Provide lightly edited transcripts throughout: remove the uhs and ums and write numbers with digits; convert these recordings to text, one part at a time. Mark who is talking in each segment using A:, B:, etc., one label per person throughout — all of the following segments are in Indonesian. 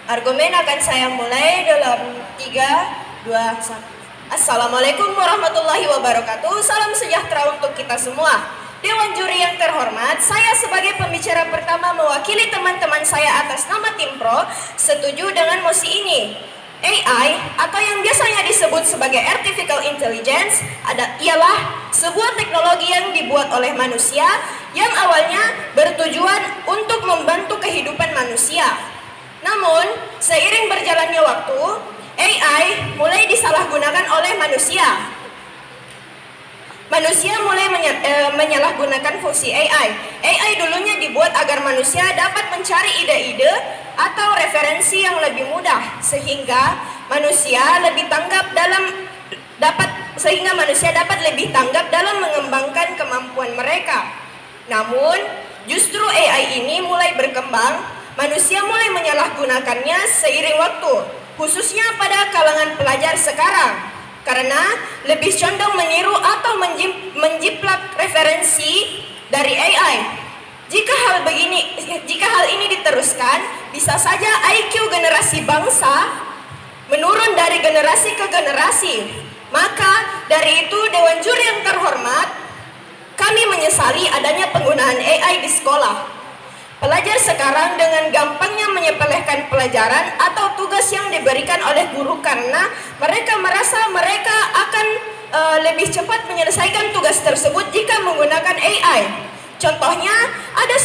A: Argumen akan saya mulai dalam 3, 2, 1. Assalamualaikum warahmatullahi wabarakatuh. Salam sejahtera untuk kita semua. Dewan juri yang terhormat, saya sebagai pembicara pertama mewakili teman-teman saya atas nama Tim Pro setuju dengan mosi ini. AI atau yang biasanya disebut sebagai Artificial Intelligence ialah sebuah teknologi yang dibuat oleh manusia yang awalnya bertujuan untuk membantu kehidupan manusia. Namun, seiring berjalannya waktu, AI mulai disalahgunakan oleh manusia. Manusia mulai menyalahgunakan fungsi AI. AI dulunya dibuat agar manusia dapat mencari ide-ide atau referensi yang lebih mudah sehingga manusia dapat lebih tanggap dalam mengembangkan kemampuan mereka. Namun, justru AI ini mulai berkembang, manusia mulai menyalahgunakannya seiring waktu, khususnya pada kalangan pelajar sekarang. Karena lebih condong meniru atau menjiplak referensi dari AI. Jika hal ini diteruskan, bisa saja IQ generasi bangsa menurun dari generasi ke generasi. Maka dari itu Dewan Juri yang terhormat, kami menyesali adanya penggunaan AI di sekolah. Pelajar sekarang dengan gampangnya menyepelekan pelajaran atau tugas yang diberikan oleh guru karena mereka merasa mereka akan lebih cepat menyelesaikan tugas tersebut jika menggunakan AI. Contohnya, ada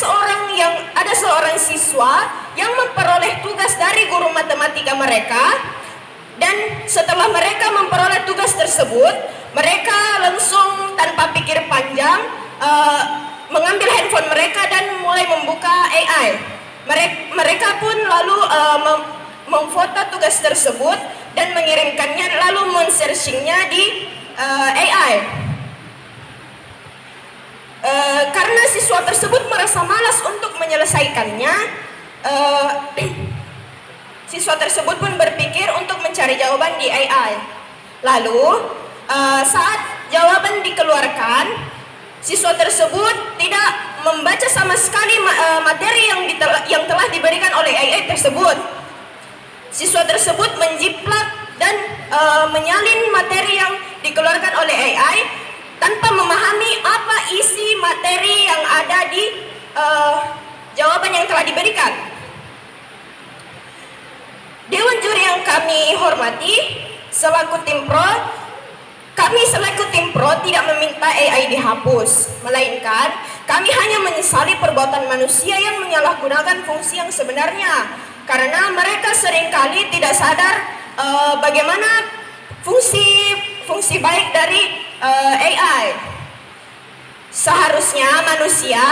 A: seorang siswa yang memperoleh tugas dari guru matematika mereka dan setelah mereka memperoleh tugas tersebut, mereka langsung tanpa pikir panjang mengambil handphone mereka dan mulai membuka AI. Mereka pun lalu memfoto tugas tersebut dan mengirimkannya lalu men-searchingnya di AI. Karena siswa tersebut merasa malas untuk menyelesaikannya, siswa tersebut pun berpikir untuk mencari jawaban di AI. Lalu saat jawaban dikeluarkan, siswa tersebut tidak membaca sama sekali materi yang telah diberikan oleh AI tersebut. Siswa tersebut menjiplak dan menyalin materi yang dikeluarkan oleh AI tanpa memahami apa isi materi yang ada di jawaban yang telah diberikan. Dewan juri yang kami hormati, kami selaku Tim Pro tidak meminta AI dihapus, melainkan kami hanya menyesali perbuatan manusia yang menyalahgunakan fungsi yang sebenarnya, karena mereka seringkali tidak sadar bagaimana fungsi baik dari AI. Seharusnya manusia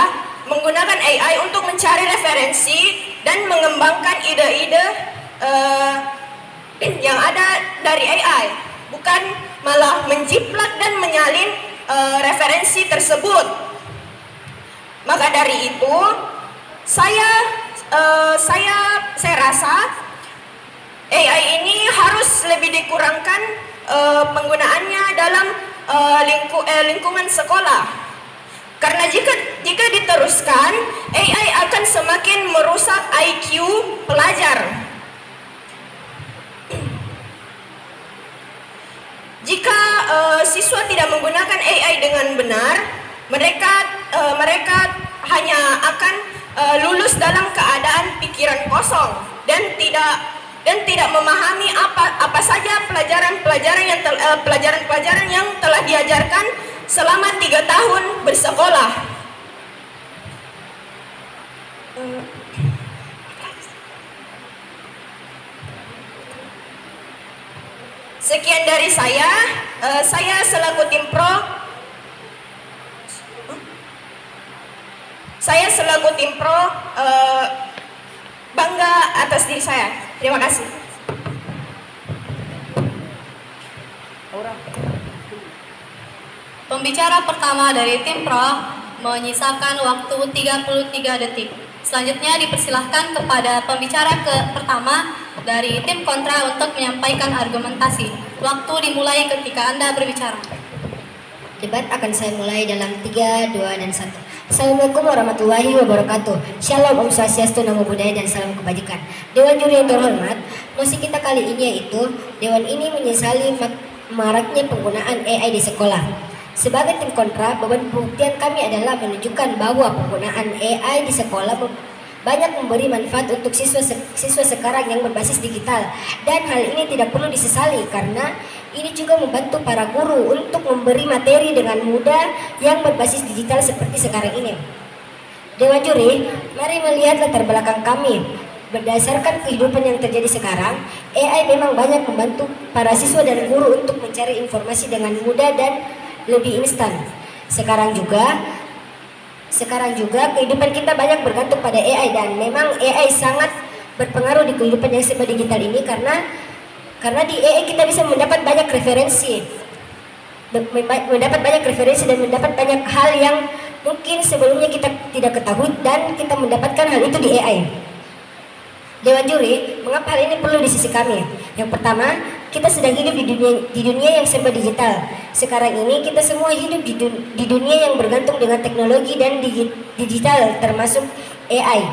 A: menggunakan AI untuk mencari referensi dan mengembangkan ide-ide yang ada dari AI, bukan malah menjiplak dan menyalin referensi tersebut. Maka dari itu, saya rasa AI ini harus lebih dikurangkan penggunaannya dalam lingkungan sekolah. Karena jika diteruskan, AI akan semakin merusak IQ pelajar. Jika siswa tidak menggunakan AI dengan benar, mereka hanya akan lulus dalam keadaan pikiran kosong dan tidak memahami apa saja pelajaran-pelajaran yang telah diajarkan selama 3 tahun bersekolah. Sekian dari saya selaku Tim Pro. Saya selaku Tim Pro bangga atas diri saya. Terima kasih.
B: Pembicara pertama dari Tim Pro menyisakan waktu 33 detik. Selanjutnya dipersilahkan kepada pembicara pertama dari tim kontra untuk menyampaikan argumentasi. Waktu dimulai ketika Anda berbicara.
C: Debat akan saya mulai dalam 3, 2, dan 1. Assalamualaikum warahmatullahi wabarakatuh. Shalom, Om Swastiastu, Namo Buddhaya, dan salam kebajikan. Dewan juri yang terhormat, mosi kita kali ini yaitu Dewan ini menyesali maraknya penggunaan AI di sekolah. Sebagai tim kontra, beban pembuktian kami adalah menunjukkan bahwa penggunaan AI di sekolah banyak memberi manfaat untuk siswa sekarang yang berbasis digital, dan hal ini tidak perlu disesali karena ini juga membantu para guru untuk memberi materi dengan mudah yang berbasis digital seperti sekarang ini. Dewan juri, mari melihat latar belakang kami. Berdasarkan kehidupan yang terjadi sekarang, AI memang banyak membantu para siswa dan guru untuk mencari informasi dengan mudah dan lebih instan. Sekarang juga kehidupan kita banyak bergantung pada AI, dan memang AI sangat berpengaruh di kehidupan yang serba digital ini karena di AI kita bisa mendapat banyak referensi dan mendapat banyak hal yang mungkin sebelumnya kita tidak ketahui, dan kita mendapatkan hal itu di AI. Dewan juri, mengapa hal ini perlu di sisi kami? Yang pertama, kita sedang hidup di dunia yang serba digital. Sekarang ini kita semua hidup di dunia yang bergantung dengan teknologi dan digital, termasuk AI.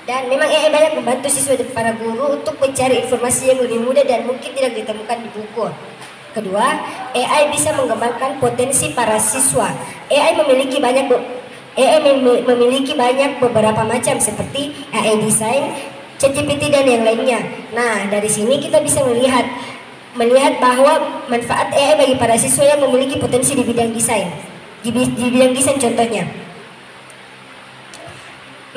C: Dan memang AI banyak membantu siswa dan para guru untuk mencari informasi yang lebih mudah dan mungkin tidak ditemukan di buku. Kedua, AI bisa mengembangkan potensi para siswa. AI memiliki banyak beberapa macam seperti AI design, ChatGPT, dan yang lainnya. Nah, dari sini kita bisa melihat bahwa manfaat AI bagi para siswa yang memiliki potensi di bidang desain. Di bidang desain contohnya.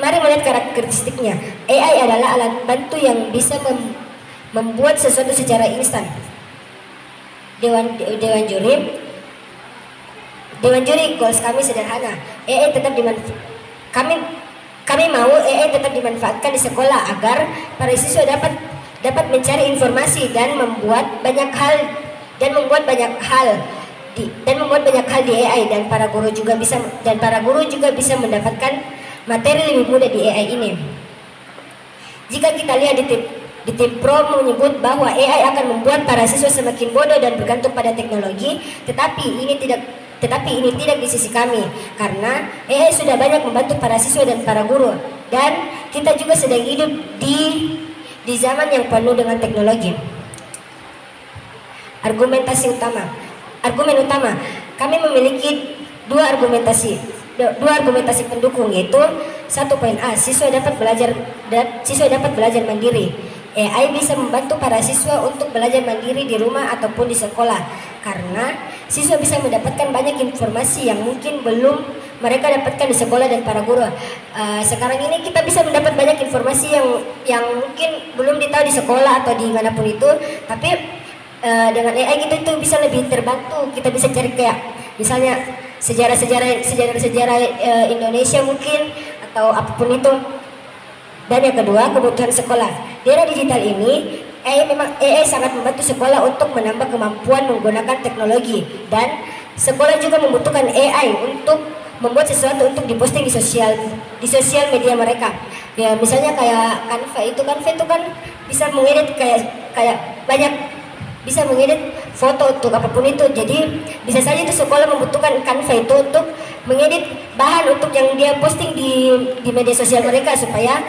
C: Mari melihat karakteristiknya. AI adalah alat bantu yang bisa membuat sesuatu secara instan. Dewan juri, goals kami sederhana. Kami mau AI tetap dimanfaatkan di sekolah agar para siswa dapat mencari informasi dan membuat banyak hal di AI, dan para guru juga bisa mendapatkan materi lebih mudah di AI ini. Jika kita lihat di tim pro menyebut bahwa AI akan membuat para siswa semakin bodoh dan bergantung pada teknologi, tetapi ini tidak di sisi kami, karena AI sudah banyak membantu para siswa dan para guru, dan kita juga sedang hidup di zaman yang penuh dengan teknologi. Argumen utama, kami memiliki dua argumentasi pendukung, yaitu 1.A, siswa dapat belajar mandiri. AI bisa membantu para siswa untuk belajar mandiri di rumah ataupun di sekolah, karena siswa bisa mendapatkan banyak informasi yang mungkin belum mereka dapatkan di sekolah dan para guru. Sekarang ini kita bisa mendapat banyak informasi yang mungkin belum ditahu di sekolah atau di manapun itu, tapi dengan AI kita itu bisa lebih terbantu. Kita bisa cari kayak misalnya sejarah Indonesia mungkin, atau apapun itu. Dan yang kedua, kebutuhan sekolah. Di era digital ini, AI sangat membantu sekolah untuk menambah kemampuan menggunakan teknologi, dan sekolah juga membutuhkan AI untuk membuat sesuatu untuk diposting di sosial media mereka. Ya misalnya kayak Canva itu kan bisa mengedit kayak banyak, bisa mengedit foto untuk apapun itu. Jadi bisa saja itu sekolah membutuhkan Canva itu untuk mengedit bahan untuk yang dia posting di media sosial mereka supaya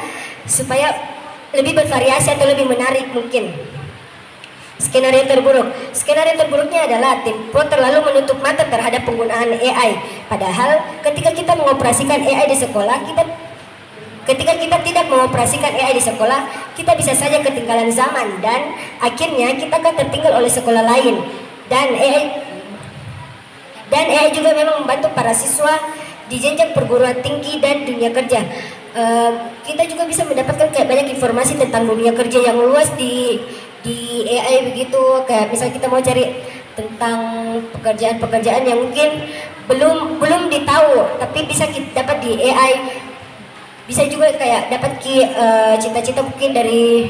C: lebih bervariasi atau lebih menarik mungkin. Skenario terburuknya adalah tim pro terlalu menutup mata terhadap penggunaan AI. Padahal ketika kita mengoperasikan AI di sekolah, ketika kita tidak mengoperasikan AI di sekolah, kita bisa saja ketinggalan zaman, dan akhirnya kita akan tertinggal oleh sekolah lain. Dan AI juga memang membantu para siswa di jenjang perguruan tinggi dan dunia kerja. Kita juga bisa mendapatkan kayak banyak informasi tentang dunia kerja yang luas di AI begitu. Kayak misalnya kita mau cari tentang pekerjaan yang mungkin belum ditahu, tapi bisa kita dapat di AI. Bisa juga kayak dapat cita-cita mungkin dari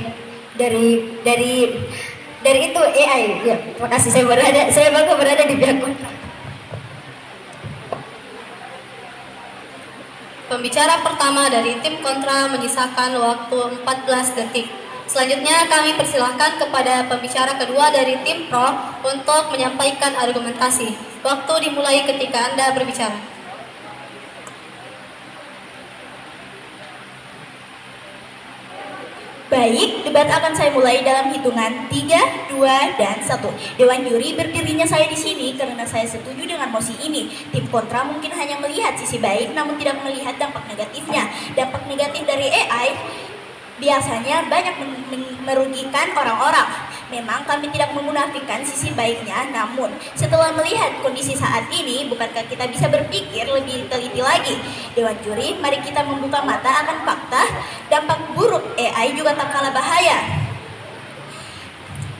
C: itu AI. Ya, terima kasih. Saya bangga berada di pihak kontra.
B: Pembicara pertama dari tim kontra menyisakan waktu 14 detik. Selanjutnya kami persilahkan kepada pembicara kedua dari tim Pro untuk menyampaikan argumentasi. Waktu dimulai ketika Anda berbicara.
D: Baik, debat akan saya mulai dalam hitungan 3, 2, dan 1. Dewan juri, berdirinya saya di sini karena saya setuju dengan mosi ini. Tim kontra mungkin hanya melihat sisi baik namun tidak melihat dampak negatifnya. Dampak negatif dari AI biasanya banyak merugikan orang-orang. Memang kami tidak memunafikan sisi baiknya, namun setelah melihat kondisi saat ini, bukankah kita bisa berpikir lebih teliti lagi? Dewan juri, mari kita membuka mata akan fakta. Dampak buruk AI juga tak kalah bahaya.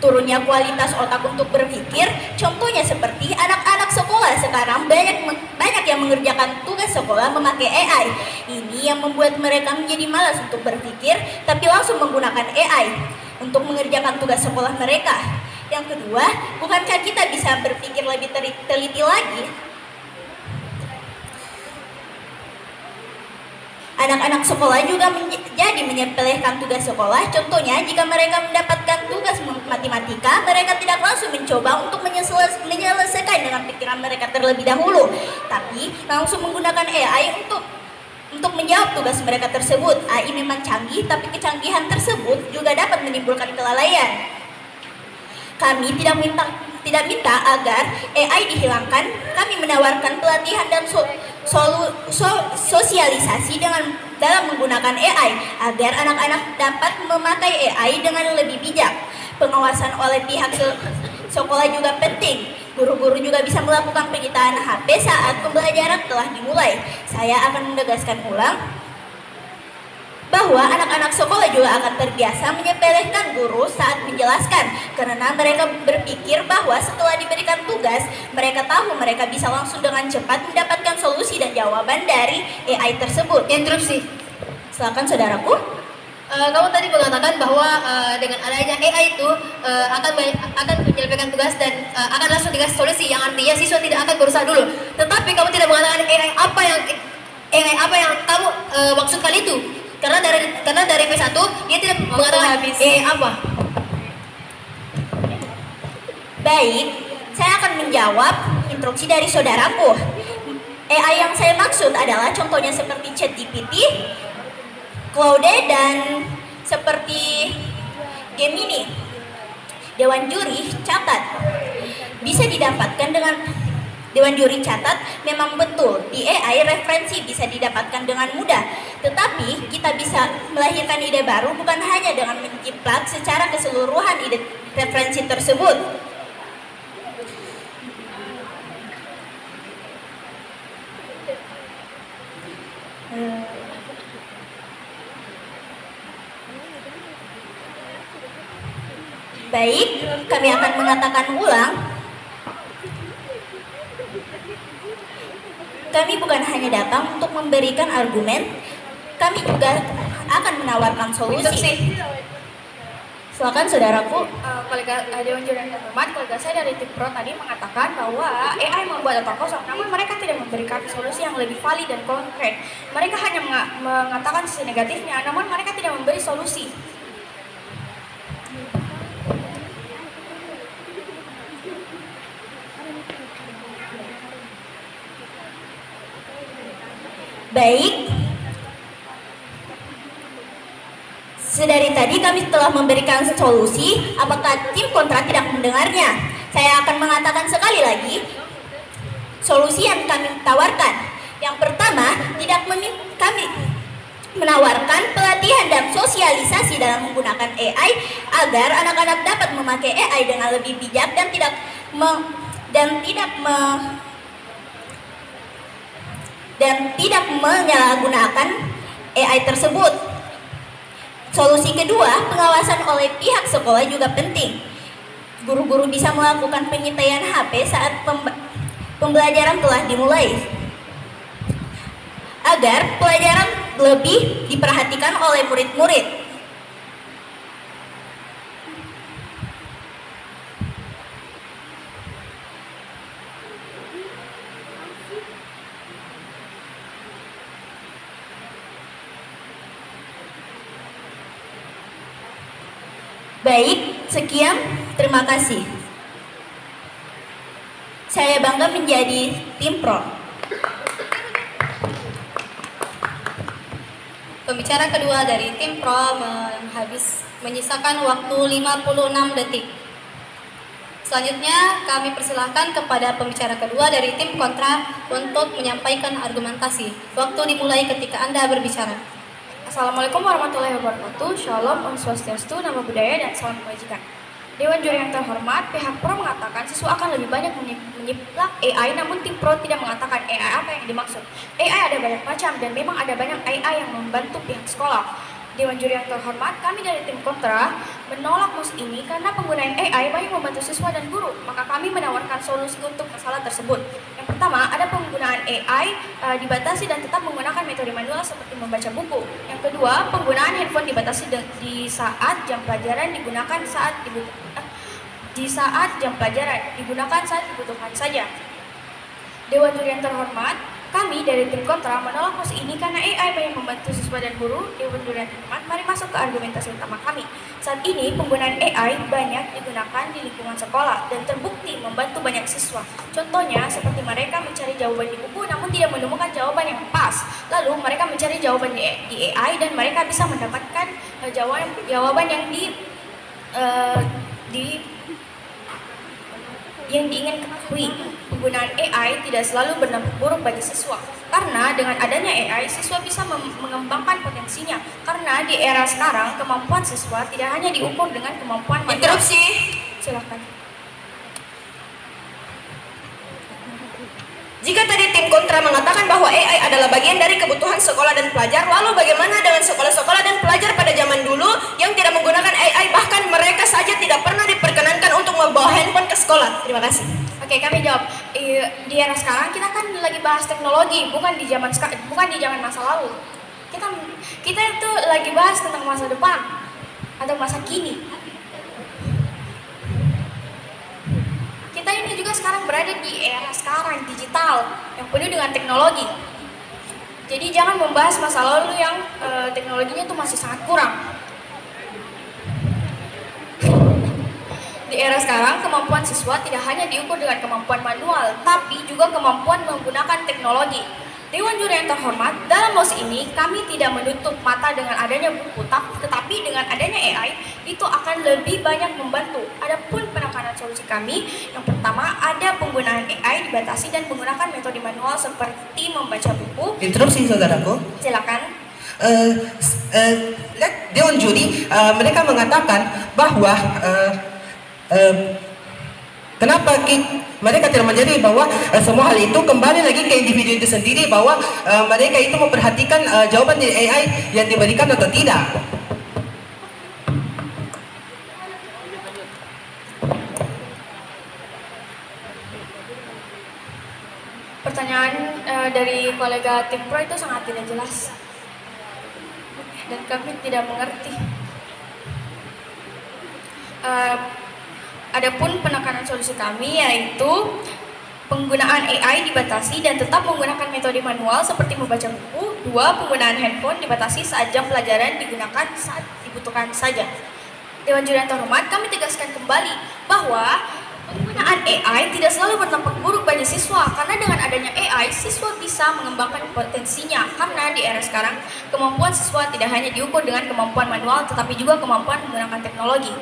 D: Turunnya kualitas otak untuk berpikir, contohnya seperti anak-anak sekolah sekarang banyak yang mengerjakan tugas sekolah memakai AI. Ini yang membuat mereka menjadi malas untuk berpikir, tapi langsung menggunakan AI untuk mengerjakan tugas sekolah mereka. Yang kedua, bukankah kita bisa berpikir lebih teliti lagi? Anak-anak sekolah juga jadi menyepelekan tugas sekolah. Contohnya, jika mereka mendapatkan tugas matematika, mereka tidak langsung mencoba untuk menyelesaikan dengan pikiran mereka terlebih dahulu, tapi langsung menggunakan AI untuk menjawab tugas mereka tersebut. AI memang canggih, tapi kecanggihan tersebut juga dapat menimbulkan kelalaian. Kami tidak minta agar AI dihilangkan. Kami menawarkan pelatihan dan sosialisasi dalam menggunakan AI agar anak-anak dapat memakai AI dengan lebih bijak. Pengawasan oleh pihak sekolah juga penting. Guru-guru juga bisa melakukan penyitaan HP saat pembelajaran telah dimulai. Saya akan menegaskan ulang bahwa anak-anak sekolah juga akan terbiasa menyepelekan guru saat menjelaskan, karena mereka berpikir bahwa setelah diberikan tugas, mereka tahu mereka bisa langsung dengan cepat mendapatkan solusi dan jawaban dari AI tersebut.
B: Interupsi.
D: Silakan saudaraku.
B: Kamu tadi mengatakan bahwa dengan adanya AI itu akan menyelesaikan tugas dan akan langsung dikasih solusi, yang artinya siswa tidak akan berusaha dulu. Tetapi kamu tidak mengatakan AI apa yang kamu maksudkan itu. Karena dari P1 dia tidak mengatakan apa.
D: Baik, saya akan menjawab instruksi dari saudaraku. AI yang saya maksud adalah contohnya seperti ChatGPT, Claude, dan seperti Gemini. Dewan juri catat, bisa didapatkan dengan Dewan juri catat, memang betul di AI referensi bisa didapatkan dengan mudah. Tetapi kita bisa melahirkan ide baru bukan hanya dengan menjiplak secara keseluruhan ide referensi tersebut. Baik, kami akan mengatakan ulang. Kami bukan hanya datang untuk memberikan argumen, kami juga akan menawarkan solusi. Silakan saudaraku.
E: Kolega Dewan Juri yang terhormat, kolega saya dari tim Pro tadi mengatakan bahwa AI membuat data kosong, namun mereka tidak memberikan solusi yang lebih valid dan konkret. Mereka hanya mengatakan sisi negatifnya, namun mereka tidak memberi solusi.
D: Baik, sedari tadi kami telah memberikan solusi. Apakah tim kontra tidak mendengarnya? Saya akan mengatakan sekali lagi solusi yang kami tawarkan. Yang pertama, kami menawarkan pelatihan dan sosialisasi dalam menggunakan AI agar anak-anak dapat memakai AI dengan lebih bijak dan tidak menyalahgunakan AI tersebut. Solusi kedua, pengawasan oleh pihak sekolah juga penting. Guru-guru bisa melakukan pengintaian HP saat pembelajaran telah dimulai, agar pelajaran lebih diperhatikan oleh murid-murid. Baik, sekian. Terima kasih. Saya bangga menjadi tim pro.
B: Pembicara kedua dari tim pro menyisakan waktu 56 detik. Selanjutnya kami persilahkan kepada pembicara kedua dari tim kontra untuk menyampaikan argumentasi. Waktu dimulai ketika Anda berbicara.
E: Assalamualaikum warahmatullahi wabarakatuh. Shalom, Om Swastiastu, Nama Budaya, dan salam kebajikan. Dewan juri yang terhormat, pihak pro mengatakan siswa akan lebih banyak menyiplak AI, namun tim pro tidak mengatakan AI apa yang dimaksud. AI ada banyak macam dan memang ada banyak AI yang membantu pihak sekolah. Dewan juri yang terhormat, kami dari tim kontra menolak mosi ini karena penggunaan AI banyak membantu siswa dan guru. Maka kami menawarkan solusi untuk masalah tersebut. Yang pertama, ada penggunaan AI dibatasi dan tetap menggunakan metode manual seperti membaca buku. Yang kedua, penggunaan handphone dibatasi di saat jam pelajaran digunakan saat dibutuhkan saja. Dewan juri yang terhormat, kami dari tim kontra menolak mosi ini karena AI banyak membantu siswa dan guru. Dewan juri yang terhormat, mari masuk ke argumentasi utama kami. Saat ini penggunaan AI banyak digunakan di lingkungan sekolah dan terbukti membantu banyak siswa. Contohnya seperti mereka mencari jawaban di buku namun tidak menemukan jawaban yang pas. Lalu mereka mencari jawaban di AI dan mereka bisa mendapatkan jawaban yang diingin ketahui. Penggunaan AI tidak selalu berdampak buruk bagi siswa, karena dengan adanya AI, siswa bisa mengembangkan potensinya. Karena di era sekarang, kemampuan siswa tidak hanya diukur dengan kemampuan manual.
A: Interupsi.
E: Silakan.
A: Jika tadi tim kontra mengatakan bahwa AI adalah bagian dari kebutuhan sekolah dan pelajar, lalu bagaimana dengan sekolah-sekolah dan pelajar pada zaman dulu yang tidak menggunakan AI, bahkan mereka saja tidak pernah diperkenankan untuk membawa handphone ke sekolah? Terima kasih.
E: Oke, kami jawab. Di era sekarang kita kan lagi bahas teknologi, bukan di zaman masa lalu. Kita itu lagi bahas tentang masa depan atau masa kini. Kita ini juga sekarang berada di era sekarang digital yang penuh dengan teknologi. Jadi jangan membahas masa lalu yang teknologinya itu masih sangat kurang. Di era sekarang, kemampuan siswa tidak hanya diukur dengan kemampuan manual, tapi juga kemampuan menggunakan teknologi. Dewan juri yang terhormat, dalam mosi ini kami tidak menutup mata dengan adanya buku, tetapi dengan adanya AI itu akan lebih banyak membantu. Adapun penekanan solusi kami, yang pertama ada penggunaan AI dibatasi dan menggunakan metode manual seperti membaca buku.
F: Interupsi saudaraku.
E: Silakan.
F: Dewan juri mereka mengatakan bahwa kenapa mereka tidak menjadi bahwa semua hal itu kembali lagi ke individu itu sendiri, bahwa mereka itu memperhatikan jawaban dari AI yang diberikan atau tidak.
E: Pertanyaan dari kolega tim pro itu sangat tidak jelas dan kami tidak mengerti. Adapun penekanan solusi kami yaitu penggunaan AI dibatasi dan tetap menggunakan metode manual seperti membaca buku. 2. Penggunaan handphone dibatasi saat jam pelajaran digunakan saat dibutuhkan saja. Dewan juri yang terhormat, kami tegaskan kembali bahwa penggunaan AI tidak selalu berdampak buruk bagi siswa, karena dengan adanya AI, siswa bisa mengembangkan potensinya. Karena di era sekarang, kemampuan siswa tidak hanya diukur dengan kemampuan manual, tetapi juga kemampuan menggunakan teknologi.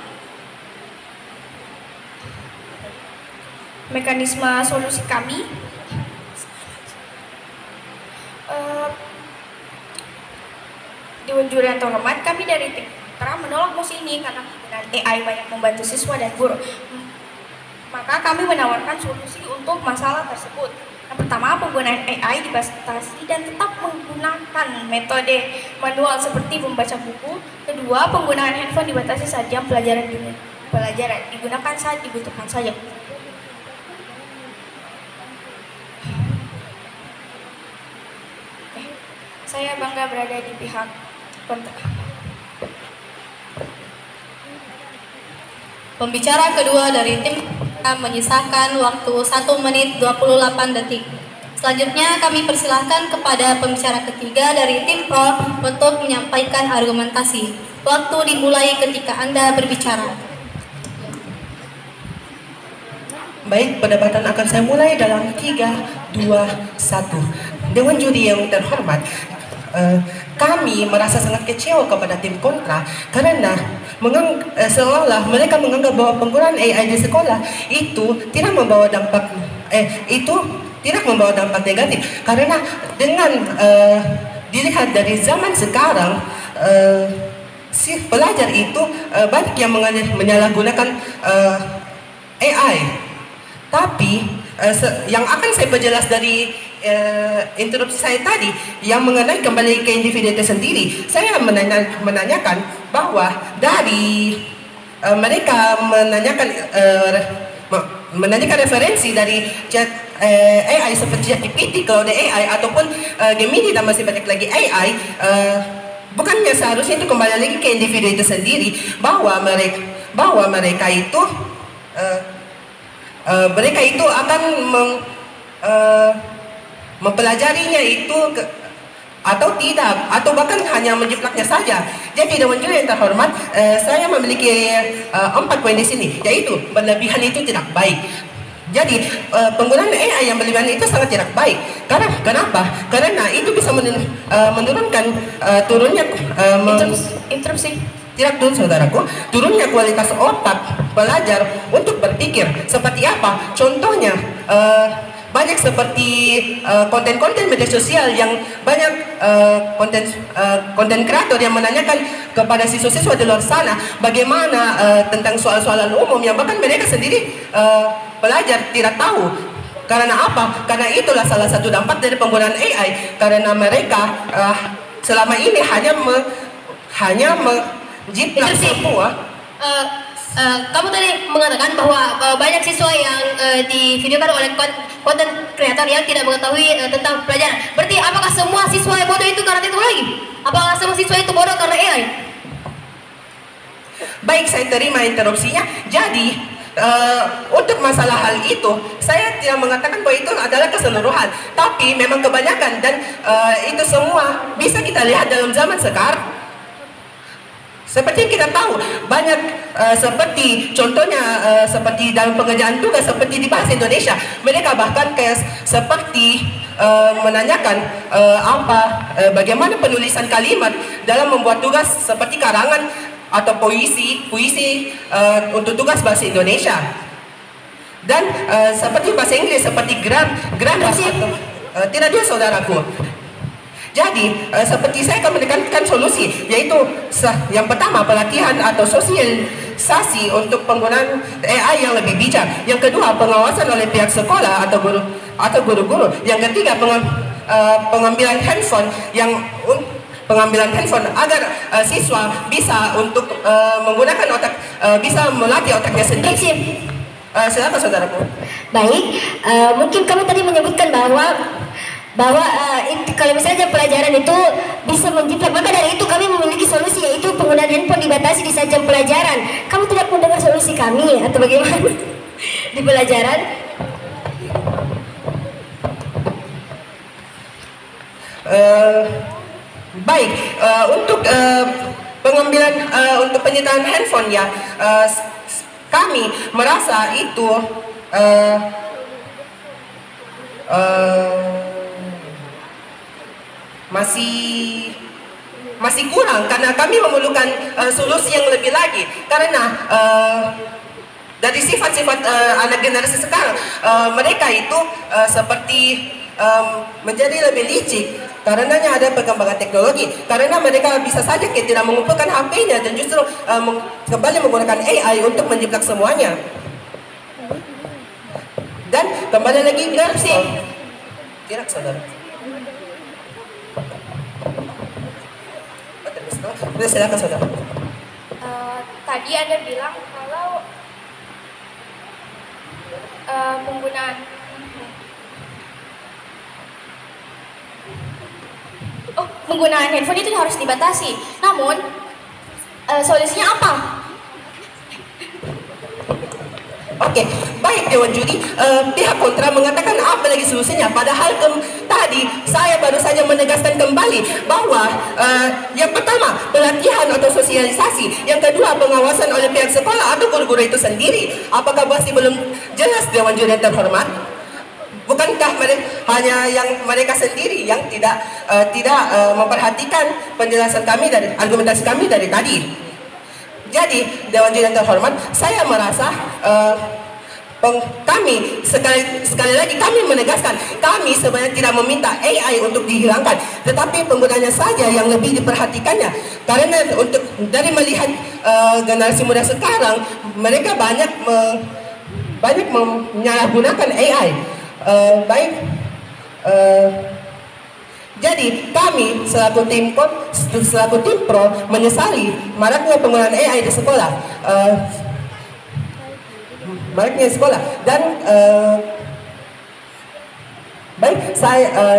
E: Mekanisme solusi kami, Dewan juri yang terhormat, kami dari tim kontra menolak mosi ini karena penggunaan AI banyak membantu siswa dan guru. Maka kami menawarkan solusi untuk masalah tersebut. Yang pertama, penggunaan AI dibatasi dan tetap menggunakan metode manual seperti membaca buku. Kedua, penggunaan handphone dibatasi saat jam pelajaran digunakan saat dibutuhkan saja. Saya bangga berada di pihak kontra.
B: Pembicara kedua dari tim menyisakan waktu 1 menit 28 detik. Selanjutnya kami persilahkan kepada pembicara ketiga dari tim pro untuk menyampaikan argumentasi. Waktu dimulai ketika Anda berbicara.
F: Baik, perdebatan akan saya mulai dalam 3, 2, 1. Dewan juri yang terhormat, kami merasa sangat kecewa kepada tim kontra karena seolah mereka menganggap bahwa penggunaan AI di sekolah itu tidak membawa dampak negatif, karena dengan dilihat dari zaman sekarang, si pelajar itu banyak yang menyalahgunakan AI. Tapi yang akan saya perjelas dari interupsi saya tadi yang mengenai kembali ke individu itu sendiri, saya menanyakan bahwa dari mereka menanyakan referensi dari chat AI seperti ChatGPT, Claude AI ataupun Gemini dan masih banyak lagi AI, bukannya seharusnya itu kembali lagi ke individu itu sendiri, bahwa mereka itu akan mempelajarinya itu atau tidak, atau bahkan hanya menjiplaknya saja. Jadi Dewan Juri yang terhormat, saya memiliki 4 poin di sini, yaitu berlebihan itu tidak baik. Jadi penggunaan AI yang berlebihan itu sangat tidak baik. Kenapa? Karena itu bisa menurunkan turunnya
B: Interupsi.
F: tidak dulu saudaraku, turunnya kualitas otak pelajar untuk berpikir. Seperti apa? Contohnya banyak seperti konten-konten media sosial yang banyak konten kreator yang menanyakan kepada siswa-siswa di luar sana bagaimana tentang soal-soalan umum yang bahkan mereka sendiri pelajar tidak tahu. Karena apa? Karena itulah salah satu dampak dari penggunaan AI, karena mereka selama ini hanya menjiplak semua.
B: Kamu tadi mengatakan bahwa banyak siswa yang divideokan oleh konten kreator yang tidak mengetahui tentang pelajaran. Berarti apakah semua siswa yang bodoh itu karena teknologi? Apakah semua siswa itu bodoh karena AI?
F: Baik, saya terima interupsinya. Jadi untuk masalah hal itu, saya tidak mengatakan bahwa itu adalah keseluruhan, tapi memang kebanyakan, dan itu semua bisa kita lihat dalam zaman sekarang. Seperti yang kita tahu, banyak seperti contohnya seperti dalam pengerjaan tugas seperti di bahasa Indonesia, mereka bahkan kayak seperti menanyakan bagaimana penulisan kalimat dalam membuat tugas seperti karangan atau puisi untuk tugas bahasa Indonesia. Dan seperti bahasa Inggris seperti grammar atau tidak dia saudaraku. Jadi seperti saya akan menekankan solusi, yaitu yang pertama pelatihan atau sosialisasi untuk penggunaan AI yang lebih bijak. Yang kedua pengawasan oleh pihak sekolah atau guru-guru. Yang ketiga pengambilan handphone agar siswa bisa untuk menggunakan otak, bisa melatih otaknya sendiri. Silakan saudaraku.
C: Baik, mungkin kamu tadi menyebutkan bahwa kalau misalnya pelajaran itu bisa menjiplak, maka dari itu kami memiliki solusi, yaitu penggunaan handphone dibatasi di saat jam pelajaran. Kamu tidak mendengar solusi kami atau bagaimana di pelajaran?
F: Baik, untuk pengambilan untuk penyitaan handphone ya, kami merasa itu masih kurang, karena kami memerlukan solusi yang lebih lagi, karena dari sifat-sifat anak generasi sekarang, mereka itu seperti menjadi lebih licik karenanya ada perkembangan teknologi, karena mereka bisa saja tidak mengumpulkan HP-nya dan justru kembali menggunakan AI untuk menjiplak semuanya. Dan kembali lagi ke tidak saudara. Silakan saudara.
E: Tadi Anda bilang kalau penggunaan handphone itu harus dibatasi. Namun solusinya apa?
F: Oke, baik Dewan Juri, pihak kontra mengatakan apa lagi solusinya. Padahal tadi saya baru saja menegaskan kembali bahwa yang pertama pelatihan atau sosialisasi, yang kedua pengawasan oleh pihak sekolah atau guru-guru itu sendiri. Apakah masih belum jelas Dewan Juri yang terhormat? Bukankah hanya yang mereka sendiri yang tidak memperhatikan penjelasan kami dari argumentasi kami dari tadi? Jadi Dewan Juri yang terhormat, saya merasa kami sekali lagi kami menegaskan, kami sebenarnya tidak meminta AI untuk dihilangkan, tetapi penggunanya saja yang lebih diperhatikannya. Karena dari melihat generasi muda sekarang, mereka banyak menyalahgunakan AI. Jadi kami selaku tim pro menyesali maraknya penggunaan AI di sekolah, dan baik,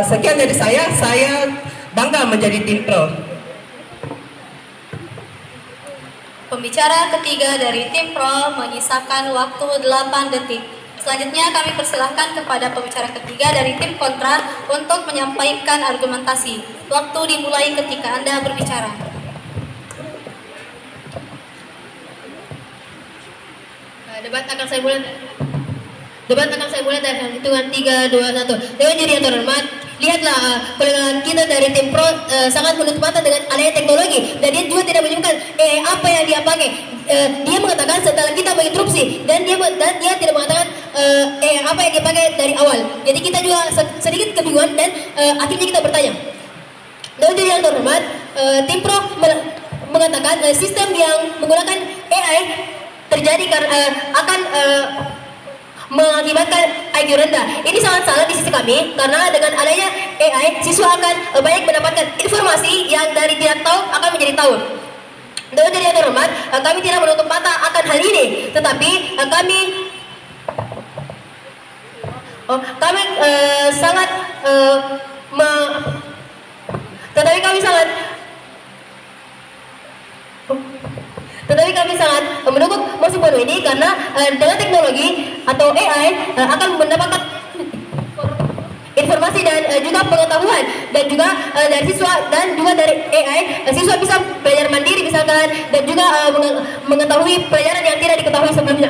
F: sekian dari saya bangga menjadi tim pro.
B: Pembicara ketiga dari tim pro menyisakan waktu 8 detik. Selanjutnya kami persilahkan kepada pembicara ketiga dari tim kontra untuk menyampaikan argumentasi. Waktu dimulai ketika Anda berbicara. Debat akan saya mulai dari hitungan 3, 2, 1. Dewan Juri yang terhormat, lihatlah kolega kita dari tim pro sangat menutup mata dengan adanya teknologi, dan dia juga tidak menyebutkan apa yang dia pakai. Dia mengatakan setelah kita menginterupsi, dan dia tidak mengatakan apa yang dia pakai dari awal. Jadi kita juga sedikit kebingungan, dan akhirnya kita bertanya. Dewan Juri yang terhormat, tim pro mengatakan sistem yang menggunakan AI terjadi karena akan mengakibatkan IQ rendah. Ini sangat salah di sisi kami, karena dengan adanya AI, siswa akan banyak mendapatkan informasi yang dari tidak tahu akan menjadi tahu. Dewan Juri yang terhormat, kami tidak menutup mata akan hal ini, tetapi kami sangat mendukung mosi penuh ini, karena dengan teknologi atau AI akan mendapatkan informasi dan juga pengetahuan, dan juga dari siswa dan juga dari AI, siswa bisa belajar mandiri misalkan, dan juga mengetahui pelajaran yang tidak diketahui sebelumnya.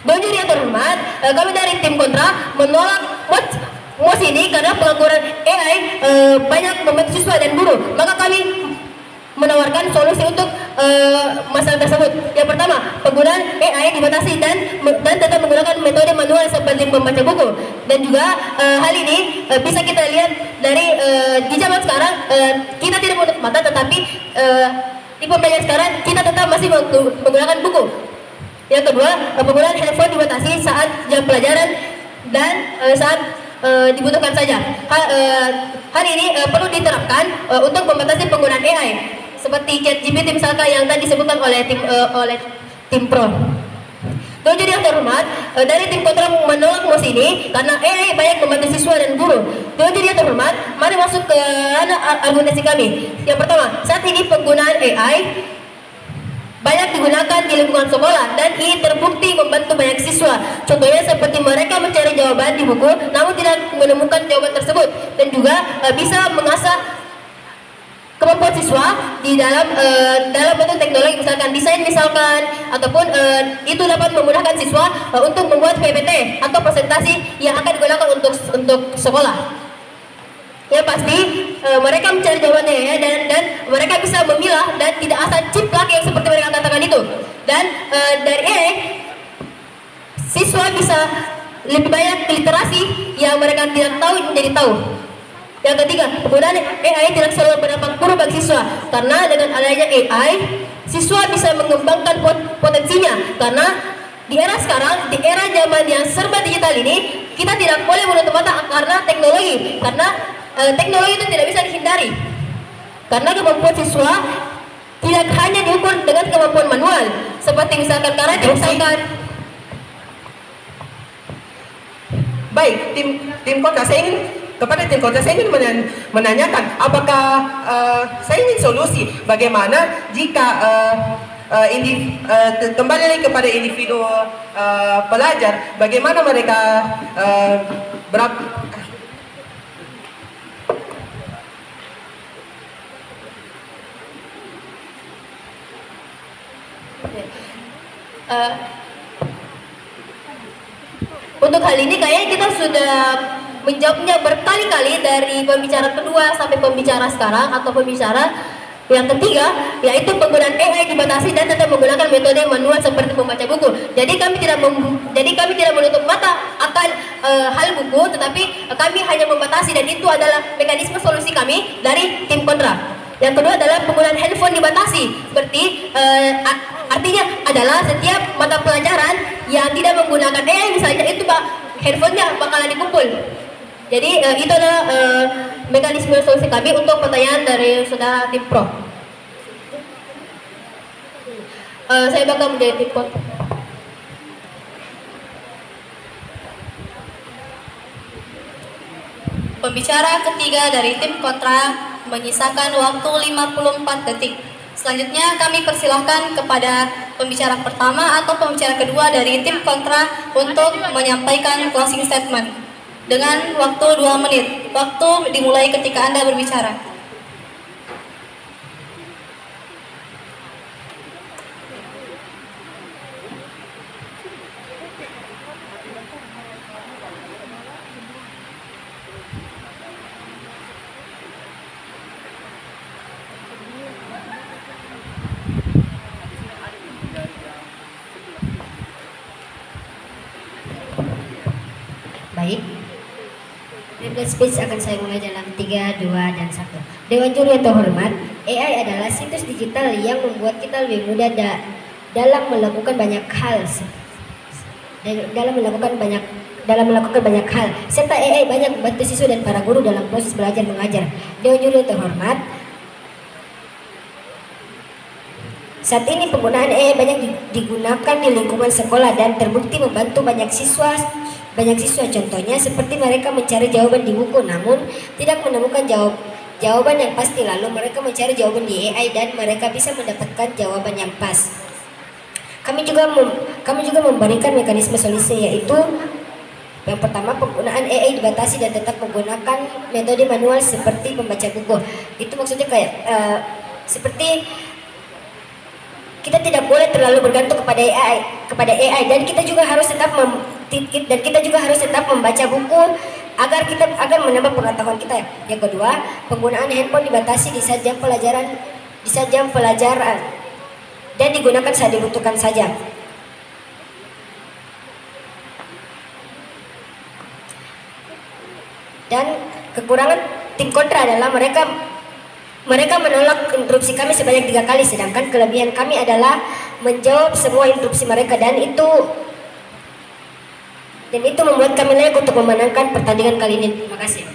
B: Dewan Juri yang terhormat, kami dari tim kontra menolak mosi ini karena pengangguran AI banyak membantu siswa dan guru. Maka kami menawarkan solusi untuk masalah tersebut. Yang pertama, penggunaan AI dibatasi dan tetap menggunakan metode manual seperti membaca buku. Dan juga hal ini bisa kita lihat dari di zaman sekarang, kita tidak menutup mata, tetapi di pembelajaran sekarang kita tetap masih menggunakan buku. Yang kedua, penggunaan handphone dibatasi saat jam pelajaran dan saat dibutuhkan saja. Hal ini perlu diterapkan untuk membatasi penggunaan AI seperti ChatGPT misalkan yang tadi disebutkan oleh tim pro. Dewan Juri yang terhormat, dari tim kontra menolak mosi ini karena AI banyak membantu siswa dan guru. Dewan Juri yang terhormat, mari masuk ke argumentasi kami. Yang pertama, saat ini penggunaan AI banyak digunakan di lingkungan sekolah, dan ini terbukti membantu banyak siswa. Contohnya seperti mereka mencari jawaban di buku namun tidak menemukan jawaban tersebut, dan juga bisa mengasah kemampuan siswa di dalam bentuk teknologi, misalkan desain misalkan, ataupun itu dapat memudahkan siswa untuk membuat PPT atau presentasi yang akan digunakan untuk sekolah. Ya pasti mereka mencari jawabannya ya, dan mereka bisa memilah dan tidak asal ciplak yang seperti mereka katakan itu. Dan dari AI, siswa bisa lebih banyak literasi yang mereka tidak tahu menjadi tahu. Yang ketiga, penggunaan AI tidak selalu berdampak buruk bagi siswa, karena dengan adanya AI, siswa bisa mengembangkan potensinya. Karena di era sekarang, di era zaman yang serba digital ini, kita tidak boleh menutup mata karena teknologi, karena teknologi itu tidak bisa dihindari. Karena kemampuan siswa tidak hanya diukur dengan kemampuan manual, seperti misalkan karate, misalkan.
F: Baik, tim kontra, saya ingin menanyakan apakah saya ingin solusi bagaimana jika kembali lagi kepada individu pelajar, bagaimana mereka
B: Untuk hal ini kayaknya kita sudah menjawabnya berkali-kali dari pembicara kedua sampai pembicara sekarang atau pembicara yang ketiga, yaitu penggunaan AI dibatasi dan tetap menggunakan metode manual seperti membaca buku. Jadi kami tidak menutup mata akan hal buku, tetapi kami hanya membatasi, dan itu adalah mekanisme solusi kami dari tim kontra. Yang kedua adalah penggunaan handphone dibatasi, seperti artinya adalah setiap mata pelajaran yang tidak menggunakan AI misalnya, itu handphonenya bakalan dikumpul. Jadi itu adalah mekanisme solusi kami untuk pertanyaan dari saudara tim pro. Saya bakal menjadi tim kontra. Pembicara ketiga dari tim kontra menyisakan waktu 54 detik. Selanjutnya kami persilahkan kepada pembicara pertama atau pembicara kedua dari tim kontra untuk menyampaikan closing statement dengan waktu 2 menit. Waktu dimulai ketika Anda berbicara.
C: Baik. Privilege speech akan saya mulai dalam 3, 2, dan 1. Dewan juri yang terhormat, AI adalah situs digital yang membuat kita lebih mudah dalam melakukan banyak hal. Dalam melakukan banyak hal, serta AI banyak membantu siswa dan para guru dalam proses belajar mengajar. Dewan juri yang terhormat, saat ini penggunaan AI banyak digunakan di lingkungan sekolah dan terbukti membantu banyak siswa, contohnya seperti mereka mencari jawaban di buku namun tidak menemukan jawaban yang pasti, lalu mereka mencari jawaban di AI dan mereka bisa mendapatkan jawaban yang pas. Kami juga memberikan mekanisme solusi, yaitu yang pertama, penggunaan AI dibatasi dan tetap menggunakan metode manual seperti membaca buku. Itu maksudnya kayak seperti kita tidak boleh terlalu bergantung kepada AI dan kita juga harus tetap membaca buku agar menambah pengetahuan kita. Yang kedua, penggunaan handphone dibatasi di saat jam pelajaran dan digunakan saat dibutuhkan saja. Dan kekurangan tim kontra adalah mereka menolak interupsi kami sebanyak 3 kali, sedangkan kelebihan kami adalah menjawab semua interupsi mereka, dan itu membuat kami layak untuk memenangkan pertandingan kali ini. Terima kasih.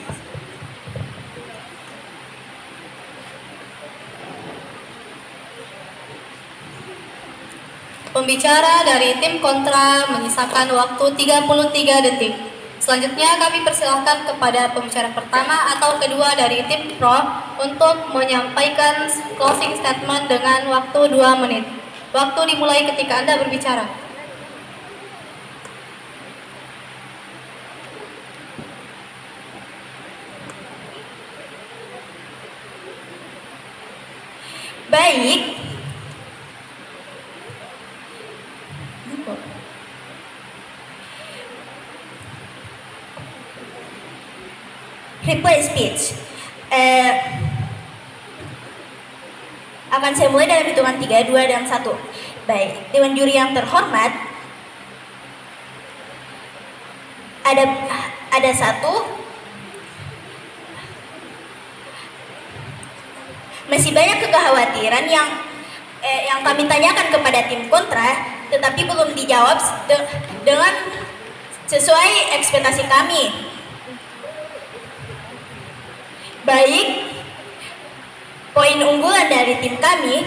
B: Pembicara dari tim kontra menyisakan waktu 33 detik. Selanjutnya kami persilahkan kepada pembicara pertama atau kedua dari tim pro untuk menyampaikan closing statement dengan waktu 2 menit. Waktu dimulai ketika Anda berbicara.
D: Baik. Reply speech. Akan saya mulai dalam hitungan 3, 2, dan 1. Baik, Dewan Juri yang terhormat, ada satu. Masih banyak kekhawatiran yang kami tanyakan kepada tim kontra, tetapi belum dijawab dengan sesuai ekspektasi kami. Baik, poin unggulan dari tim kami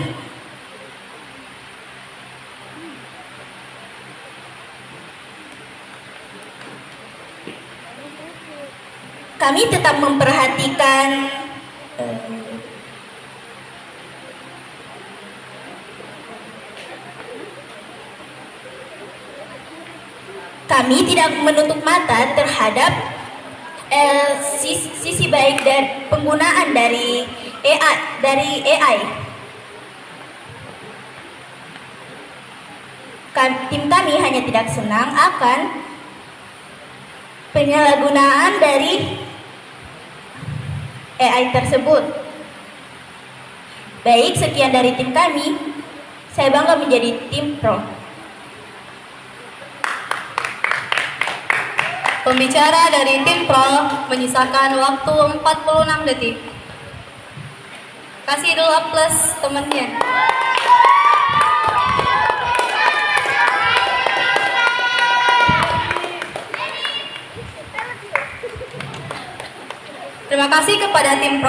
D: tetap memperhatikan Kami tidak menutup mata terhadap sisi baik dan penggunaan dari AI. Tim kami hanya tidak senang akan penyalahgunaan dari AI tersebut. Baik, sekian dari tim kami. Saya bangga menjadi tim pro.
B: Pembicara dari tim pro menyisakan waktu 46 detik. Kasih dulu aplaus temannya. Terima kasih kepada tim pro.